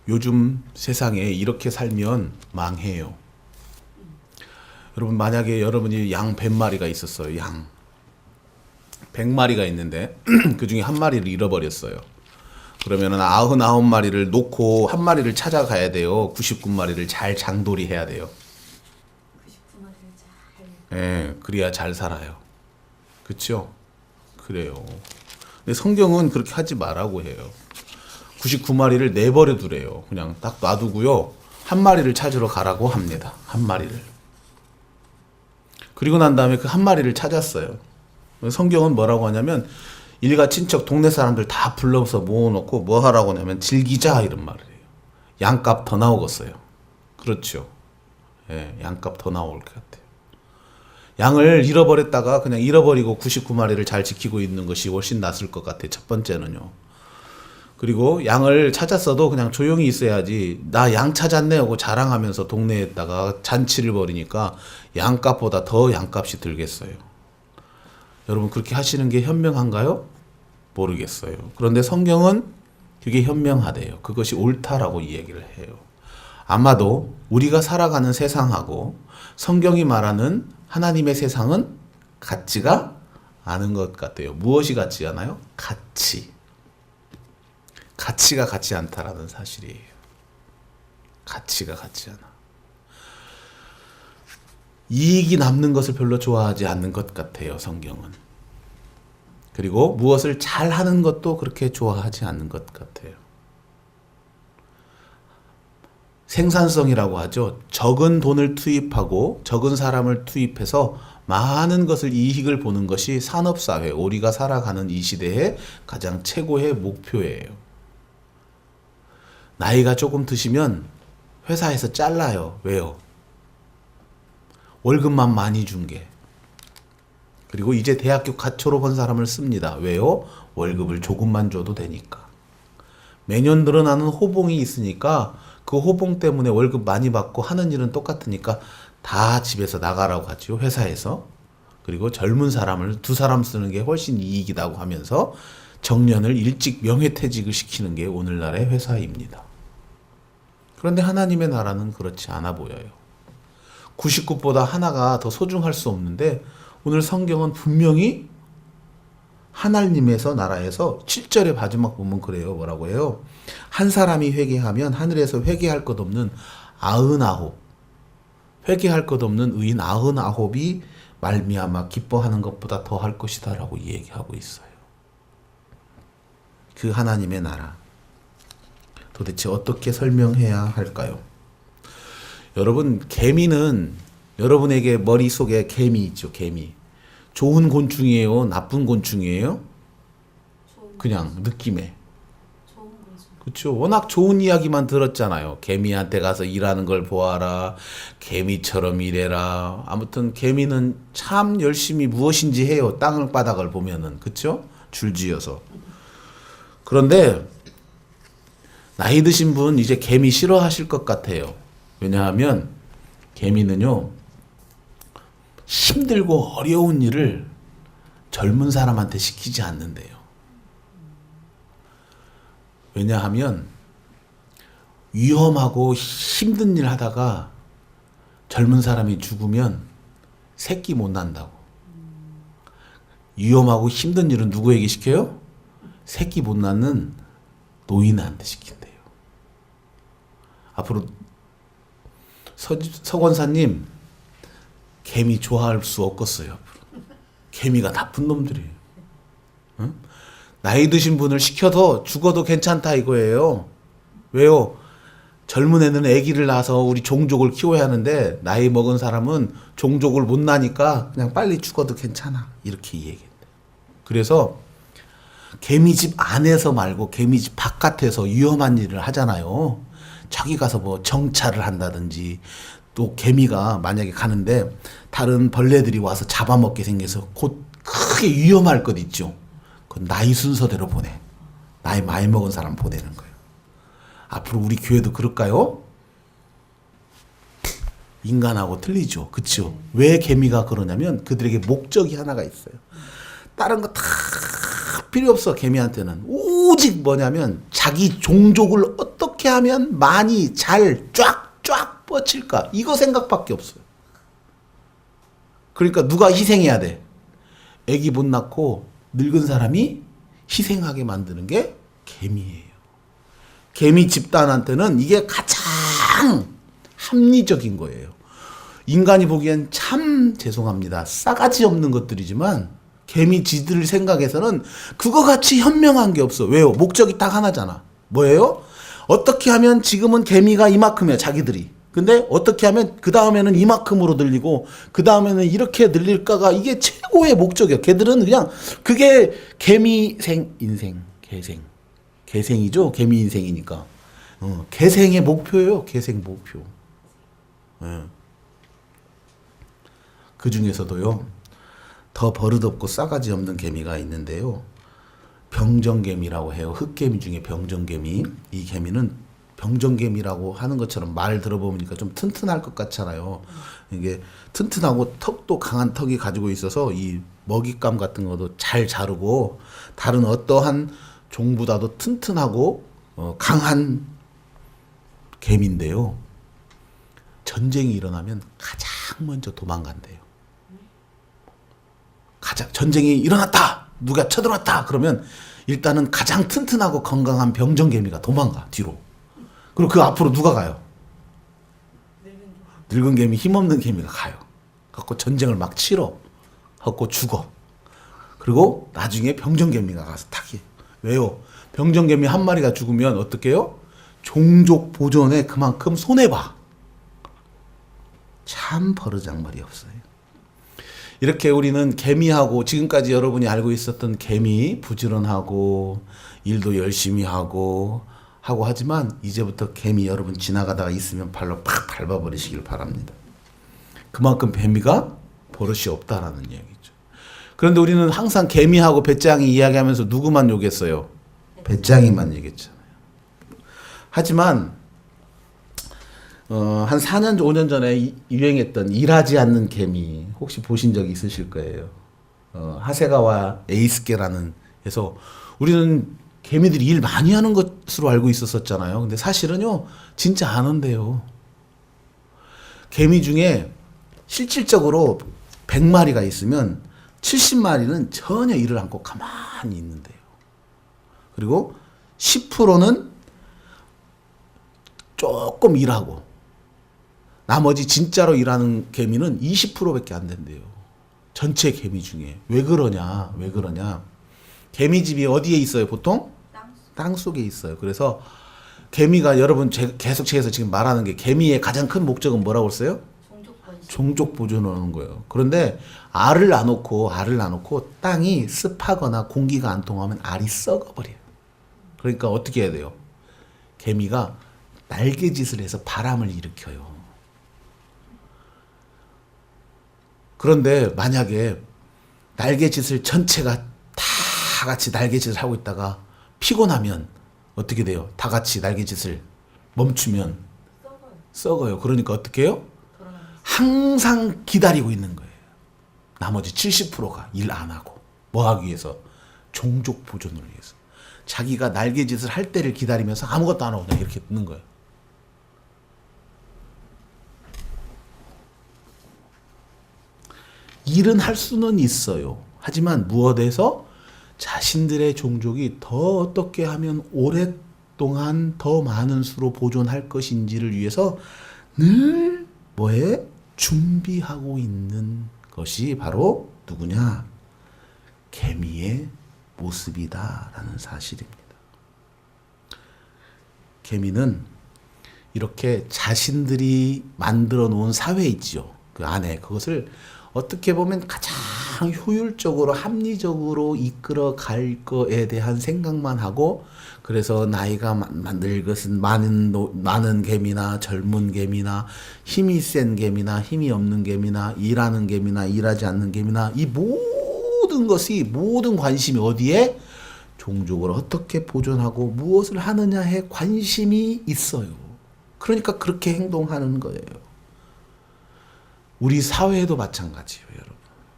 요즘 세상에 이렇게 살면 망해요. 여러분, 만약에 여러분이 양 100마리가 있었어요. 양 100마리가 있는데 그 중에 한 마리를 잃어버렸어요. 그러면은 99마리를 놓고 한 마리를 찾아가야 돼요. 99마리를 잘 장돌이 해야 돼요. 99마리를 잘. 예, 그래야 잘 살아요. 그쵸? 그래요. 근데 성경은 그렇게 하지 말라고 해요. 99마리를 내버려 두래요. 그냥 딱 놔두고요. 한 마리를 찾으러 가라고 합니다. 한 마리를. 그리고 난 다음에 그 한 마리를 찾았어요. 성경은 뭐라고 하냐면 일가 친척 동네 사람들 다 불러서 모아놓고 뭐 하라고 하냐면 즐기자 이런 말을 해요. 양값 더 나오겠어요. 그렇죠. 예, 양값 더 나올 것 같아요. 양을 잃어버렸다가 그냥 잃어버리고 99마리를 잘 지키고 있는 것이 훨씬 낫을 것 같아요. 첫 번째는요. 그리고 양을 찾았어도 그냥 조용히 있어야지. 나 양 찾았네 하고 자랑하면서 동네에다가 잔치를 벌이니까 양값보다 더 양값이 들겠어요. 여러분, 그렇게 하시는 게 현명한가요? 모르겠어요. 그런데 성경은 그게 현명하대요. 그것이 옳다라고 이야기를 해요. 아마도 우리가 살아가는 세상하고 성경이 말하는 하나님의 세상은 같지가 않은 것 같아요. 무엇이 같지 않아요? 가치가 같지 않다라는 사실이에요. 가치가 같지 않아. 이익이 남는 것을 별로 좋아하지 않는 것 같아요, 성경은. 그리고 무엇을 잘하는 것도 그렇게 좋아하지 않는 것 같아요. 생산성이라고 하죠. 적은 돈을 투입하고 적은 사람을 투입해서 많은 것을 이익을 보는 것이 산업사회, 우리가 살아가는 이 시대의 가장 최고의 목표예요. 나이가 조금 드시면 회사에서 잘라요. 왜요? 월급만 많이 준 게. 그리고 이제 대학교 갓 졸업한 사람을 씁니다. 왜요? 월급을 조금만 줘도 되니까. 매년 늘어나는 호봉이 있으니까 그 호봉 때문에 월급 많이 받고 하는 일은 똑같으니까 다 집에서 나가라고 하죠. 회사에서. 그리고 젊은 사람을 두 사람 쓰는 게 훨씬 이익이라고 하면서 정년을 일찍 명예퇴직을 시키는 게 오늘날의 회사입니다. 그런데 하나님의 나라는 그렇지 않아 보여요. 99보다 하나가 더 소중할 수 없는데 오늘 성경은 분명히 하나님에서 나라에서 7절의 마지막 보면 그래요. 뭐라고 해요? 한 사람이 회개하면 하늘에서 회개할 것 없는 99 회개할 것 없는 의인 99이 말미암아 기뻐하는 것보다 더 할 것이다 라고 얘기하고 있어요. 그 하나님의 나라 도대체 어떻게 설명해야 할까요? 여러분, 개미는 여러분에게 머릿속에 개미 있죠. 개미. 좋은 곤충이에요? 나쁜 곤충이에요? 그냥 느낌에. 좋은 거죠. 그렇죠. 워낙 좋은 이야기만 들었잖아요. 개미한테 가서 일하는 걸 보아라. 개미처럼 일해라. 아무튼 개미는 참 열심히 무엇인지 해요. 땅바닥을 보면은. 그렇죠? 줄지어서. 그런데 나이 드신 분 이제 개미 싫어하실 것 같아요. 왜냐하면 개미는요, 힘들고 어려운 일을 젊은 사람한테 시키지 않는데요. 왜냐하면 위험하고 힘든 일 하다가 젊은 사람이 죽으면 새끼 못 난다고. 위험하고 힘든 일은 누구에게 시켜요? 새끼 못 낳는 노인한테 시킨대요. 앞으로 서 권사님, 개미 좋아할 수 없겠어요. 앞으로. 개미가 나쁜 놈들이에요. 응? 나이 드신 분을 시켜도 죽어도 괜찮다 이거예요. 왜요? 젊은 애는 아기를 낳아서 우리 종족을 키워야 하는데 나이 먹은 사람은 종족을 못 낳으니까 그냥 빨리 죽어도 괜찮아. 이렇게 얘기했대. 그래서 개미집 안에서 말고 개미집 바깥에서 위험한 일을 하잖아요. 저기 가서 뭐 정찰을 한다든지 또 개미가 만약에 가는데 다른 벌레들이 와서 잡아먹게 생겨서 곧 크게 위험할 것 있죠. 그 나이 순서대로 보내. 나이 많이 먹은 사람 보내는 거예요. 앞으로 우리 교회도 그럴까요? 인간하고 틀리죠. 그렇죠? 왜 개미가 그러냐면 그들에게 목적이 하나가 있어요. 다른 거 다 필요 없어. 개미한테는 오직 뭐냐면 자기 종족을 어떻게 어떻게 하면 많이 잘 쫙쫙 뻗칠까? 이거 생각밖에 없어요. 그러니까 누가 희생해야 돼? 애기 못 낳고 늙은 사람이 희생하게 만드는 게 개미예요. 개미 집단한테는 이게 가장 합리적인 거예요. 인간이 보기엔 참 죄송합니다. 싸가지 없는 것들이지만 개미 지들 생각에서는 그거 같이 현명한 게 없어. 왜요? 목적이 딱 하나잖아. 뭐예요? 어떻게 하면 지금은 개미가 이만큼이야, 자기들이. 근데 어떻게 하면 그 다음에는 이만큼으로 늘리고 그 다음에는 이렇게 늘릴까가 이게 최고의 목적이야. 걔들은 그냥 그게 개미생 인생 개생이죠. 개미 인생이니까. 개생의 목표예요. 개생 목표. 예. 그 중에서도요. 더 버릇없고 싸가지 없는 개미가 있는데요. 병정개미라고 해요. 흑개미 중에 병정개미. 이 개미는 병정개미라고 하는 것처럼 말 들어보니까 좀 튼튼할 것 같잖아요. 이게 튼튼하고 턱도 강한 턱이 가지고 있어서 이 먹잇감 같은 것도 잘 자르고 다른 어떠한 종보다도 튼튼하고 강한 개미인데요. 전쟁이 일어나면 가장 먼저 도망간대요. 전쟁이 일어났다! 누가 쳐들어왔다! 그러면 일단은 가장 튼튼하고 건강한 병정개미가 도망가, 뒤로. 그리고 그 앞으로 누가 가요? 늙은 개미, 힘없는 개미가 가요. 갖고 전쟁을 막 치러. 갖고 죽어. 그리고 나중에 병정개미가 가서 타기. 왜요? 병정개미 한 마리가 죽으면 어떻게 해요? 종족 보존에 그만큼 손해봐. 참 버르장머리 없어요. 이렇게 우리는 개미하고 지금까지 여러분이 알고 있었던 개미 부지런하고 일도 열심히 하고 하지만 이제부터 개미 여러분 지나가다가 있으면 발로 팍 밟아버리시길 바랍니다. 그만큼 개미가 버릇이 없다라는 얘기죠. 그런데 우리는 항상 개미하고 배짱이 이야기하면서 누구만 욕했어요? 배짱이만 얘기했잖아요. 하지만 한 4년, 5년 전에 유행했던 일하지 않는 개미 혹시 보신 적 있으실 거예요. 하세가와 에이스케라는 해서 우리는 개미들이 일 많이 하는 것으로 알고 있었잖아요. 근데 사실은요, 진짜 안 한대요. 개미 중에 실질적으로 100마리가 있으면 70마리는 전혀 일을 않고 가만히 있는데요. 그리고 10%는 조금 일하고 나머지 진짜로 일하는 개미는 20%밖에 안 된대요. 전체 개미 중에. 왜 그러냐? 개미집이 어디에 있어요, 보통? 땅 속에 있어요. 그래서 개미가 여러분 계속해서 지금 말하는 게 개미의 가장 큰 목적은 뭐라고 했어요? 종족 보존을 하는 거예요. 그런데 알을 안 놓고 땅이 습하거나 공기가 안 통하면 알이 썩어버려요. 그러니까 어떻게 해야 돼요? 개미가 날개짓을 해서 바람을 일으켜요. 그런데 만약에 날개짓을 전체가 다 같이 날개짓을 하고 있다가 피곤하면 어떻게 돼요? 다 같이 날개짓을 멈추면 썩어요. 그러니까 어떻게 해요? 항상 기다리고 있는 거예요. 나머지 70%가 일 안 하고 뭐 하기 위해서? 종족 보존을 위해서. 자기가 날개짓을 할 때를 기다리면서 아무것도 안 하고 그냥 이렇게 있는 거예요. 일은 할 수는 있어요. 하지만 무엇에서 자신들의 종족이 더 어떻게 하면 오랫동안 더 많은 수로 보존할 것인지를 위해서 늘 뭐에 준비하고 있는 것이 바로 누구냐? 개미의 모습이다라는 사실입니다. 개미는 이렇게 자신들이 만들어 놓은 사회 있죠. 그 안에 그것을 어떻게 보면 가장 효율적으로 합리적으로 이끌어 갈 거에 대한 생각만 하고 그래서 나이가 늙은 많은 개미나 젊은 개미나 힘이 센 개미나 힘이 없는 개미나 일하는 개미나 일하지 않는 개미나 이 모든 관심이 어디에? 종족을 어떻게 보존하고 무엇을 하느냐에 관심이 있어요. 그러니까 그렇게 행동하는 거예요. 우리 사회에도 마찬가지예요, 여러분.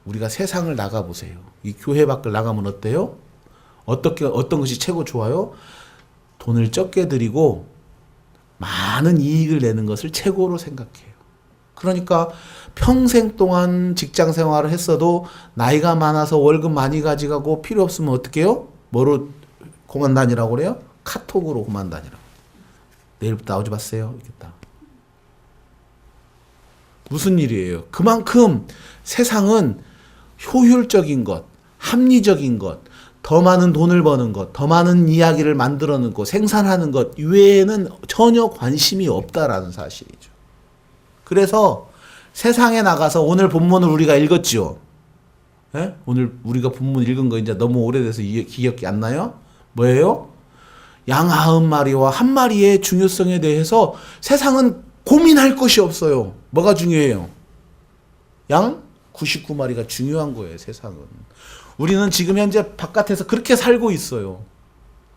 우리가 세상을 나가보세요. 이 교회 밖을 나가면 어때요? 어떤 것이 최고 좋아요? 돈을 적게 들이고 많은 이익을 내는 것을 최고로 생각해요. 그러니까 평생 동안 직장 생활을 했어도 나이가 많아서 월급 많이 가져가고 필요 없으면 어떻게 해요? 뭐로 그만 다니라고 그래요? 카톡으로 그만 다니라고. 내일부터 나오지 마세요. 이겠다. 무슨 일이에요? 그만큼 세상은 효율적인 것, 합리적인 것, 더 많은 돈을 버는 것, 더 많은 이야기를 만들어내는 것, 생산하는 것 외에는 전혀 관심이 없다라는 사실이죠. 그래서 세상에 나가서 오늘 본문을 우리가 읽었죠. 예? 오늘 우리가 본문 읽은 거 이제 너무 오래돼서 기억이 안 나요? 뭐예요? 양 90마리와 한 마리의 중요성에 대해서 세상은 고민할 것이 없어요. 뭐가 중요해요? 양 99마리가 중요한 거예요, 세상은. 우리는 지금 현재 바깥에서 그렇게 살고 있어요.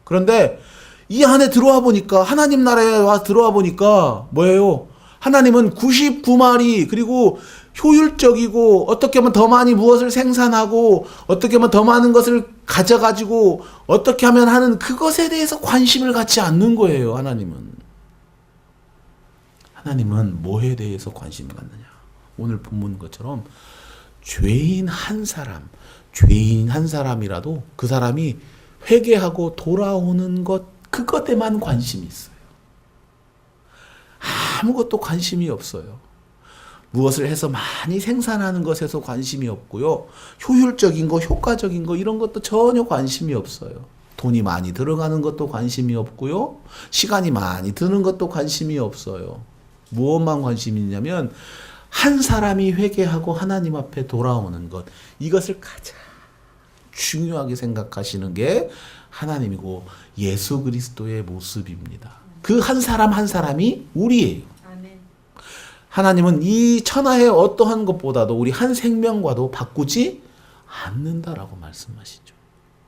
그런데 이 안에 들어와 보니까, 하나님 나라에 와 들어와 보니까 뭐예요? 하나님은 99마리, 그리고 효율적이고, 어떻게 하면 더 많이 무엇을 생산하고, 어떻게 하면 더 많은 것을 가져가지고, 어떻게 하면 하는 그것에 대해서 관심을 갖지 않는 거예요, 하나님은. 하나님은 뭐에 대해서 관심을 갖느냐? 오늘 본문 것처럼 죄인 한 사람이라도 그 사람이 회개하고 돌아오는 것, 그것에만 관심이 있어요. 아무것도 관심이 없어요. 무엇을 해서 많이 생산하는 것에서 관심이 없고요. 효율적인 거, 효과적인 거 이런 것도 전혀 관심이 없어요. 돈이 많이 들어가는 것도 관심이 없고요. 시간이 많이 드는 것도 관심이 없어요. 무엇만 관심이 있냐면 한 사람이 회개하고 하나님 앞에 돌아오는 것, 이것을 가장 중요하게 생각하시는 게 하나님이고 예수 그리스도의 모습입니다. 그 한 사람 한 사람이 우리예요. 아멘. 하나님은 이 천하의 어떠한 것보다도 우리 한 생명과도 바꾸지 않는다라고 말씀하시죠.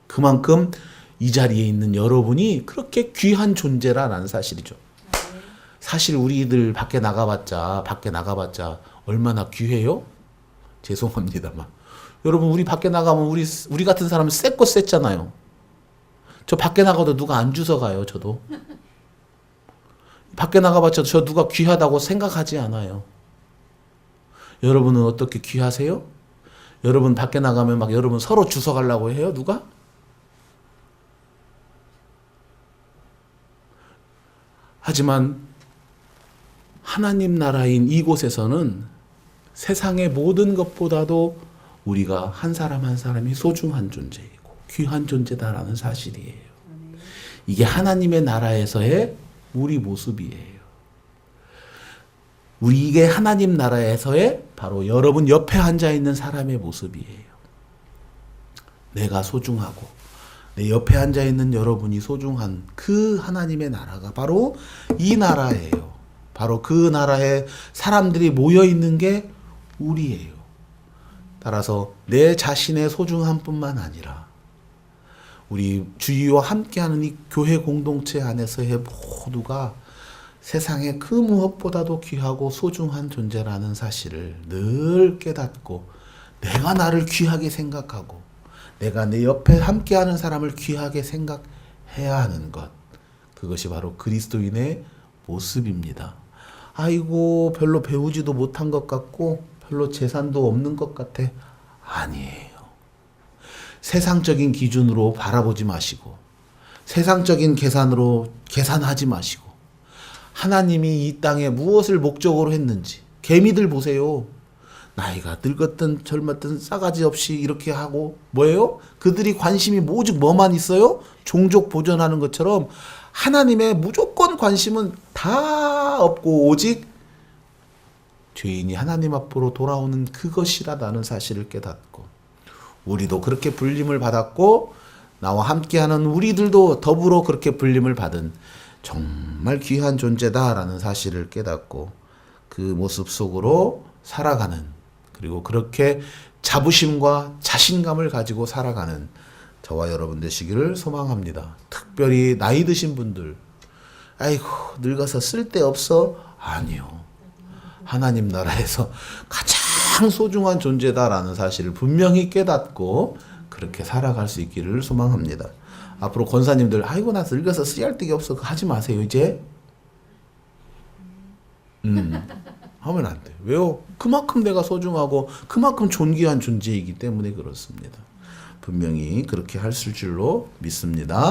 그만큼 이 자리에 있는 여러분이 그렇게 귀한 존재라는 사실이죠. 아멘. 사실 우리들 밖에 나가봤자 얼마나 귀해요? 죄송합니다만. 여러분, 우리 밖에 나가면 우리 같은 사람은 쎄고 쎄잖아요. 저 밖에 나가도 누가 안 주워 가요, 저도. 밖에 나가봤자 저 누가 귀하다고 생각하지 않아요. 여러분은 어떻게 귀하세요? 여러분 밖에 나가면 막 여러분 서로 주워 가려고 해요, 누가? 하지만 하나님 나라인 이곳에서는 세상의 모든 것보다도 우리가 한 사람 한 사람이 소중한 존재이고 귀한 존재다라는 사실이에요. 이게 하나님의 나라에서의 우리 모습이에요. 이게 하나님 나라에서의 바로 여러분 옆에 앉아있는 사람의 모습이에요. 내가 소중하고 내 옆에 앉아있는 여러분이 소중한 그 하나님의 나라가 바로 이 나라예요. 바로 그 나라에 사람들이 모여있는 게 우리예요. 따라서 내 자신의 소중함뿐만 아니라 우리 주위와 함께하는 이 교회 공동체 안에서의 모두가 세상의 그 무엇보다도 귀하고 소중한 존재라는 사실을 늘 깨닫고 내가 나를 귀하게 생각하고 내가 내 옆에 함께하는 사람을 귀하게 생각해야 하는 것, 그것이 바로 그리스도인의 모습입니다. 아이고 별로 배우지도 못한 것 같고 별로 재산도 없는 것 같아. 아니에요. 세상적인 기준으로 바라보지 마시고 세상적인 계산으로 계산하지 마시고 하나님이 이 땅에 무엇을 목적으로 했는지, 개미들 보세요. 나이가 늙었든 젊었든 싸가지 없이 이렇게 하고 뭐예요? 그들이 관심이 오직 뭐만 있어요? 종족 보존하는 것처럼 하나님의 무조건 관심은 다 없고 오직 죄인이 하나님 앞으로 돌아오는 그것이라는 사실을 깨닫고 우리도 그렇게 불림을 받았고 나와 함께하는 우리들도 더불어 그렇게 불림을 받은 정말 귀한 존재다라는 사실을 깨닫고 그 모습 속으로 살아가는, 그리고 그렇게 자부심과 자신감을 가지고 살아가는 저와 여러분 되시기를 소망합니다. 특별히 나이 드신 분들, 아이고 늙어서 쓸데없어? 아니요. 하나님 나라에서 가장 소중한 존재다라는 사실을 분명히 깨닫고 그렇게 살아갈 수 있기를 소망합니다. 앞으로 권사님들 아이고 나 늙어서 쓰잘데기 없어 그거 하지 마세요. 이제 하면 안 돼. 왜요? 그만큼 내가 소중하고 그만큼 존귀한 존재이기 때문에 그렇습니다. 분명히 그렇게 할 줄로 믿습니다.